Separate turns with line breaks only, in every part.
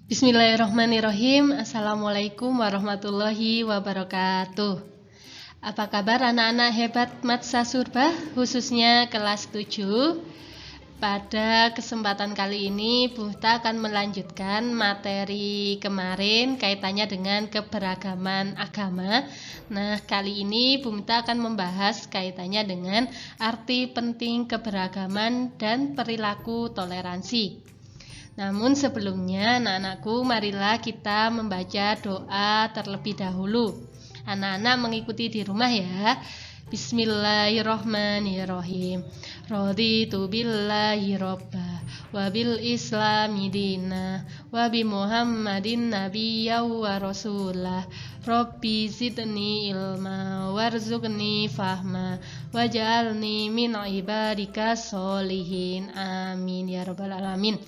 Bismillahirrahmanirrahim. Assalamualaikum warahmatullahi wabarakatuh. Apa kabar anak-anak hebat Matsa Surba, khususnya kelas 7? Pada kesempatan kali ini Bu Muhta akan melanjutkan materi kemarin kaitannya dengan keberagaman agama. Nah, kali ini Bu Muhta akan membahas kaitannya dengan arti penting keberagaman dan perilaku toleransi. Namun sebelumnya anak-anakku, marilah kita membaca doa terlebih dahulu. Anak-anak mengikuti di rumah ya. Bismillahirrohmanirrohim. Raditu billahi robba wa bil islami dina wa bi muhammadin nabiyya wa rasulah. Rabbi zidni ilma warzuqni fahma waj'alni min ibadika sholihin. Amin ya rabbal alamin.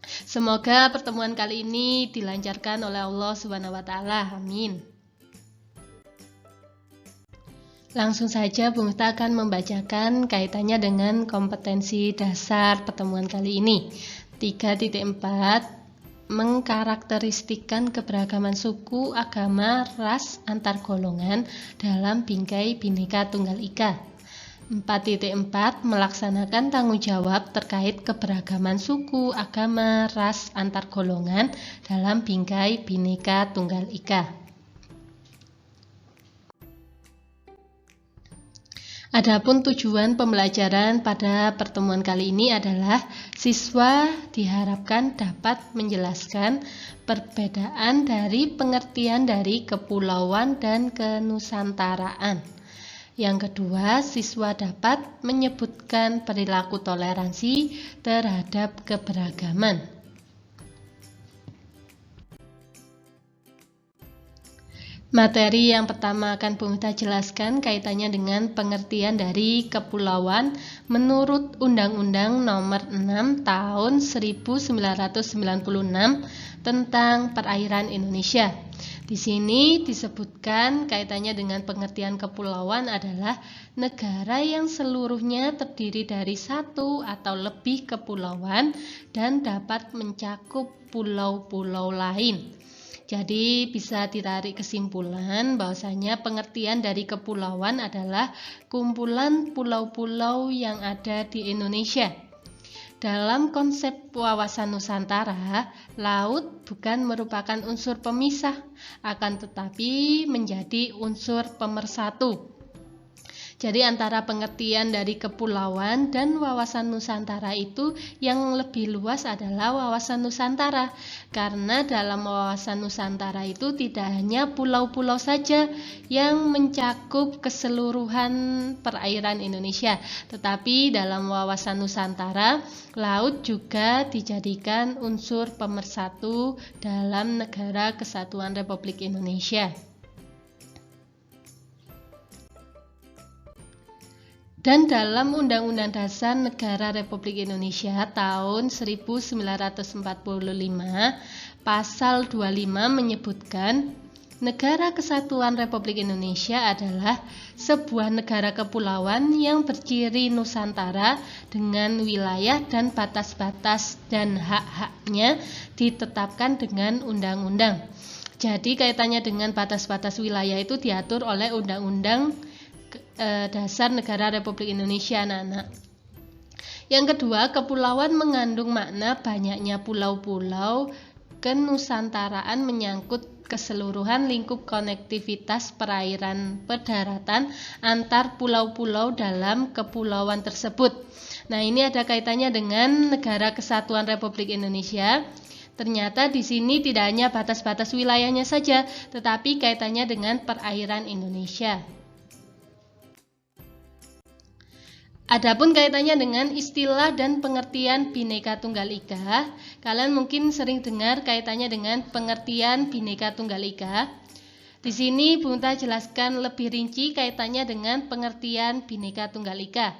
Semoga pertemuan kali ini dilancarkan oleh Allah Subhanahu wa taala. Amin. Langsung saja Bu Muhta akan membacakan kaitannya dengan kompetensi dasar pertemuan kali ini. 3.4 mengkarakteristikkan keberagaman suku, agama, ras, antar golongan dalam bingkai Bhinneka Tunggal Ika. 4.4 melaksanakan tanggung jawab terkait keberagaman suku, agama, ras, antar golongan dalam bingkai Bhinneka Tunggal Ika. Adapun tujuan pembelajaran pada pertemuan kali ini adalah siswa diharapkan dapat menjelaskan perbedaan dari pengertian dari kepulauan dan kenusantaraan. Yang kedua, siswa dapat menyebutkan perilaku toleransi terhadap keberagaman. Materi yang pertama akan Bu Muhta jelaskan kaitannya dengan pengertian dari kepulauan menurut Undang-Undang Nomor 6 Tahun 1996 tentang Perairan Indonesia. Di sini disebutkan kaitannya dengan pengertian kepulauan adalah negara yang seluruhnya terdiri dari satu atau lebih kepulauan dan dapat mencakup pulau-pulau lain. Jadi bisa ditarik kesimpulan bahwasanya pengertian dari kepulauan adalah kumpulan pulau-pulau yang ada di Indonesia. Dalam konsep wawasan Nusantara, laut bukan merupakan unsur pemisah, akan tetapi menjadi unsur pemersatu. Jadi antara pengertian dari kepulauan dan wawasan Nusantara itu yang lebih luas adalah wawasan Nusantara. Karena dalam wawasan Nusantara itu tidak hanya pulau-pulau saja yang mencakup keseluruhan perairan Indonesia, tetapi dalam wawasan Nusantara, laut juga dijadikan unsur pemersatu dalam Negara Kesatuan Republik Indonesia. Dan dalam Undang-Undang Dasar Negara Republik Indonesia tahun 1945, pasal 25 menyebutkan Negara Kesatuan Republik Indonesia adalah sebuah negara kepulauan yang berciri Nusantara dengan wilayah dan batas-batas dan hak-haknya ditetapkan dengan undang-undang. Jadi kaitannya dengan batas-batas wilayah itu diatur oleh Undang-Undang Dasar Negara Republik Indonesia, anak-anak. Yang kedua, kepulauan mengandung makna banyaknya pulau-pulau. Kenusantaraan menyangkut keseluruhan lingkup konektivitas perairan pedaratan antar pulau-pulau dalam kepulauan tersebut. Nah, ini ada kaitannya dengan Negara Kesatuan Republik Indonesia. Ternyata di sini tidak hanya batas-batas wilayahnya saja, tetapi kaitannya dengan perairan Indonesia. Adapun kaitannya dengan istilah dan pengertian Bhinneka Tunggal Ika, kalian mungkin sering dengar kaitannya dengan pengertian Bhinneka Tunggal Ika. Di sini Bu Muhta jelaskan lebih rinci kaitannya dengan pengertian Bhinneka Tunggal Ika.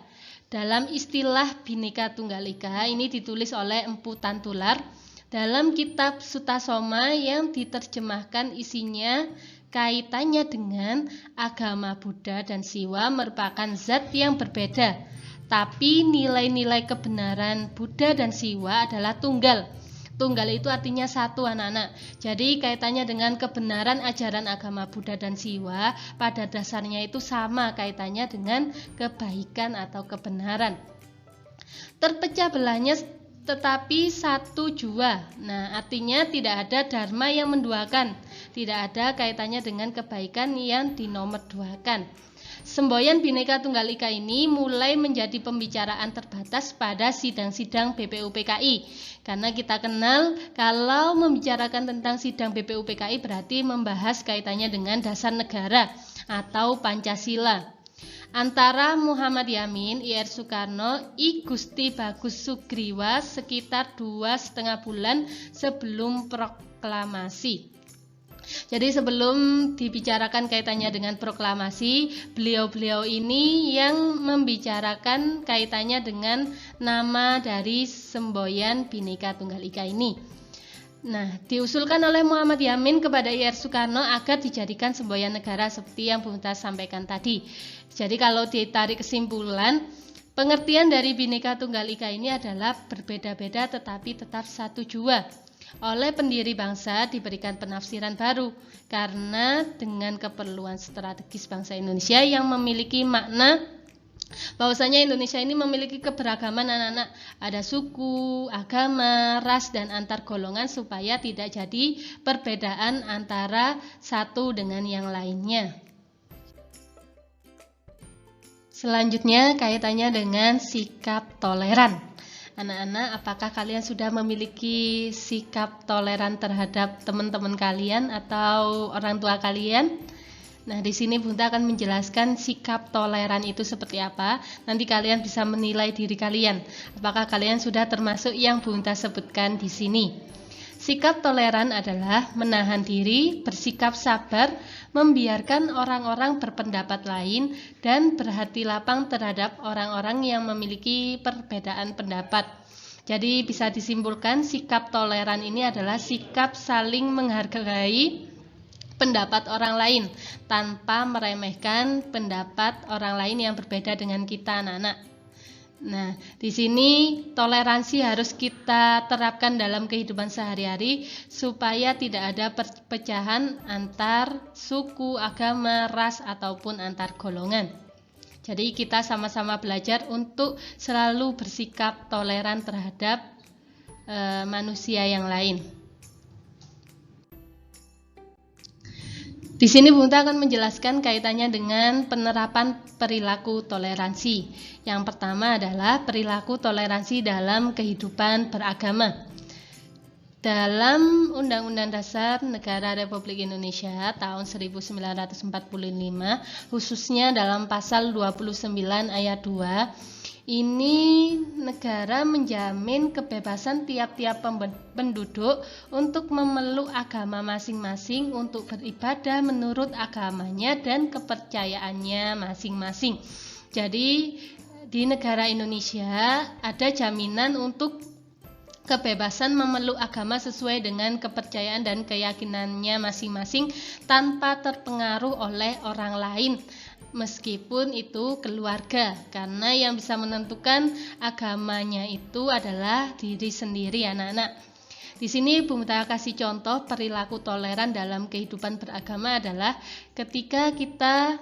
Dalam istilah Bhinneka Tunggal Ika ini ditulis oleh Empu Tantular dalam kitab Sutasoma yang diterjemahkan isinya kaitannya dengan agama Buddha dan Siwa merupakan zat yang berbeda. Tapi nilai-nilai kebenaran Buddha dan Siwa adalah tunggal. Tunggal itu artinya satu, anak-anak. Jadi kaitannya dengan kebenaran ajaran agama Buddha dan Siwa pada dasarnya itu sama kaitannya dengan kebaikan atau kebenaran. Terpecah belahnya tetapi satu jua. Nah, artinya tidak ada dharma yang menduakan, tidak ada kaitannya dengan kebaikan yang dinomorduakan. Semboyan Bhinneka Tunggal Ika ini mulai menjadi pembicaraan terbatas pada sidang-sidang BPUPKI. Karena kita kenal kalau membicarakan tentang sidang BPUPKI berarti membahas kaitannya dengan dasar negara atau Pancasila. Antara Muhammad Yamin, Ir Soekarno, I Gusti Bagus Sugriwa sekitar 2,5 bulan sebelum proklamasi. Jadi sebelum dibicarakan kaitannya dengan proklamasi, beliau-beliau ini yang membicarakan kaitannya dengan nama dari semboyan Bhinneka Tunggal Ika ini. Nah, diusulkan oleh Muhammad Yamin kepada Ir Soekarno agar dijadikan semboyan negara seperti yang Bunda sampaikan tadi. Jadi kalau ditarik kesimpulan, pengertian dari Bhinneka Tunggal Ika ini adalah berbeda-beda tetapi tetap satu jua. Oleh pendiri bangsa diberikan penafsiran baru karena dengan keperluan strategis bangsa Indonesia yang memiliki makna bahwasanya Indonesia ini memiliki keberagaman anak-anak, ada suku, agama, ras, dan antar golongan supaya tidak jadi perbedaan antara satu dengan yang lainnya. Selanjutnya kaitannya dengan sikap toleran. Anak-anak, apakah kalian sudah memiliki sikap toleran terhadap teman-teman kalian atau orang tua kalian? Nah, di sini Bunda akan menjelaskan sikap toleran itu seperti apa. Nanti kalian bisa menilai diri kalian. Apakah kalian sudah termasuk yang Bunda sebutkan di sini? Sikap toleran adalah menahan diri, bersikap sabar, membiarkan orang-orang berpendapat lain, dan berhati lapang terhadap orang-orang yang memiliki perbedaan pendapat. Jadi bisa disimpulkan sikap toleran ini adalah sikap saling menghargai pendapat orang lain tanpa meremehkan pendapat orang lain yang berbeda dengan kita, anak-anak. Nah, di sini toleransi harus kita terapkan dalam kehidupan sehari-hari supaya tidak ada perpecahan antar suku, agama, ras ataupun antar golongan. Jadi kita sama-sama belajar untuk selalu bersikap toleran terhadap manusia yang lain. Di sini Bunda akan menjelaskan kaitannya dengan penerapan perilaku toleransi. Yang pertama adalah perilaku toleransi dalam kehidupan beragama. Dalam Undang-Undang Dasar Negara Republik Indonesia tahun 1945, khususnya dalam pasal 29 ayat 2, ini negara menjamin kebebasan tiap-tiap penduduk untuk memeluk agama masing-masing untuk beribadah menurut agamanya dan kepercayaannya masing-masing. Jadi di negara Indonesia ada jaminan untuk kebebasan memeluk agama sesuai dengan kepercayaan dan keyakinannya masing-masing tanpa terpengaruh oleh orang lain. Meskipun itu keluarga, karena yang bisa menentukan agamanya itu adalah diri sendiri, anak-anak. Di sini Bunda kasih contoh perilaku toleran dalam kehidupan beragama adalah ketika kita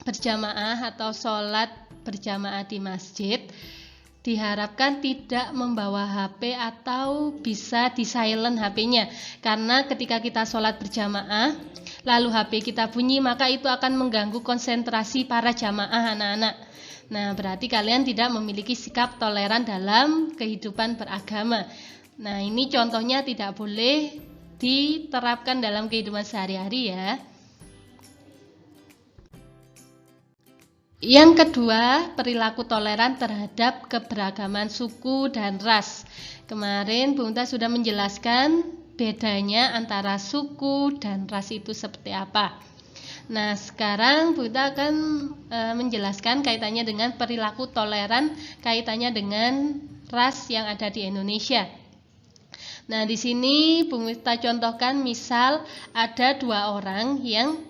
berjamaah atau sholat berjamaah di masjid, diharapkan tidak membawa HP atau bisa di silent HP-nya, karena ketika kita sholat berjamaah lalu HP kita bunyi, maka itu akan mengganggu konsentrasi para jamaah, anak-anak. Nah, berarti kalian tidak memiliki sikap toleran dalam kehidupan beragama. Nah, ini contohnya tidak boleh diterapkan dalam kehidupan sehari-hari ya. Yang kedua, perilaku toleran terhadap keberagaman suku dan ras. Kemarin Bunda sudah menjelaskan bedanya antara suku dan ras itu seperti apa. Nah, sekarang Bunda akan menjelaskan kaitannya dengan perilaku toleran, kaitannya dengan ras yang ada di Indonesia. Nah, di sini Bunda contohkan misal ada dua orang yang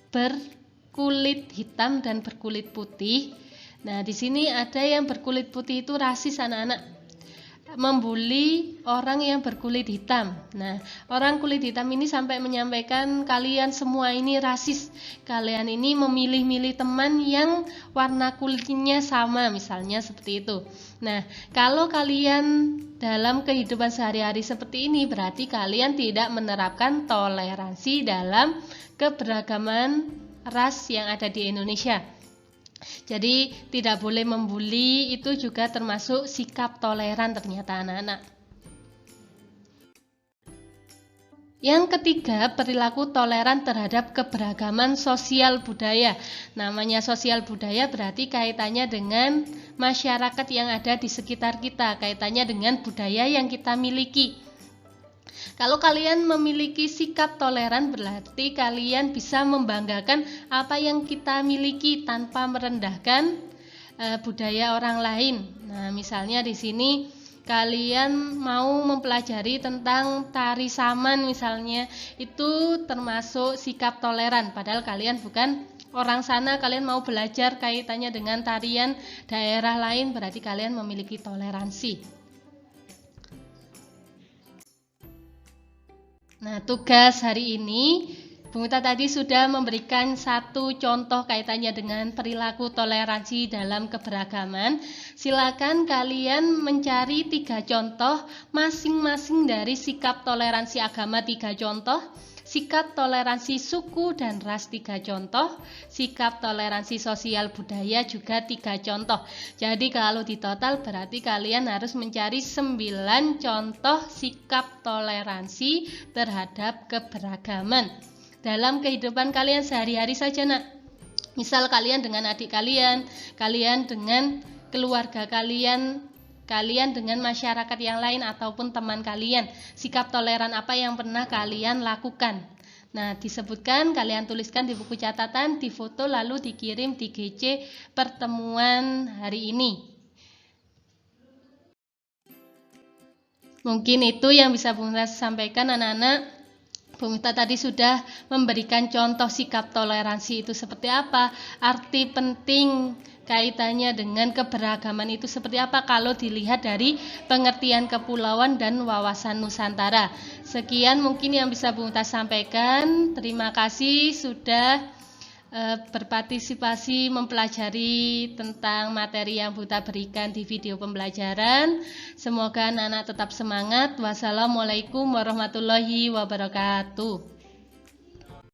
berkulit hitam dan berkulit putih. Nah, di sini ada yang berkulit putih itu rasis, anak-anak. membuli orang yang berkulit hitam. Nah, orang kulit hitam ini sampai menyampaikan kalian semua ini rasis. Kalian ini memilih-milih teman yang warna kulitnya sama, misalnya seperti itu. Nah, kalau kalian dalam kehidupan sehari-hari seperti ini, berarti kalian tidak menerapkan toleransi dalam keberagaman ras yang ada di Indonesia. Jadi tidak boleh membuli, itu juga termasuk sikap toleran ternyata anak-anak. Yang ketiga, perilaku toleran terhadap keberagaman sosial budaya. Namanya sosial budaya berarti kaitannya dengan masyarakat yang ada di sekitar kita, kaitannya dengan budaya yang kita miliki. Kalau kalian memiliki sikap toleran, berarti kalian bisa membanggakan apa yang kita miliki tanpa merendahkan budaya orang lain. Nah, misalnya di sini kalian mau mempelajari tentang tari saman misalnya, itu termasuk sikap toleran. Padahal kalian bukan orang sana, kalian mau belajar kaitannya dengan tarian daerah lain, berarti kalian memiliki toleransi. Nah, tugas hari ini Bu Mita tadi sudah memberikan satu contoh kaitannya dengan perilaku toleransi dalam keberagaman. Silakan kalian mencari 3 contoh masing-masing dari sikap toleransi agama 3 contoh, sikap toleransi suku dan ras 3 contoh, sikap toleransi sosial budaya juga 3 contoh. Jadi kalau di total berarti kalian harus mencari 9 contoh sikap toleransi terhadap keberagaman dalam kehidupan kalian sehari-hari saja, nak. Misal kalian dengan adik kalian, kalian dengan keluarga kalian, kalian dengan masyarakat yang lain ataupun teman kalian, sikap toleran apa yang pernah kalian lakukan. Nah, disebutkan, kalian tuliskan di buku catatan, difoto lalu dikirim di GC pertemuan hari ini. Mungkin itu yang bisa Bu Mita sampaikan anak-anak. Bu Mita tadi sudah memberikan contoh sikap toleransi itu seperti apa, arti penting kaitannya dengan keberagaman itu seperti apa kalau dilihat dari pengertian kepulauan dan wawasan Nusantara. Sekian mungkin yang bisa Bu Mita sampaikan. Terima kasih sudah berpartisipasi mempelajari tentang materi yang Bu Mita berikan di video pembelajaran. Semoga anak-anak tetap semangat. Wassalamualaikum warahmatullahi wabarakatuh.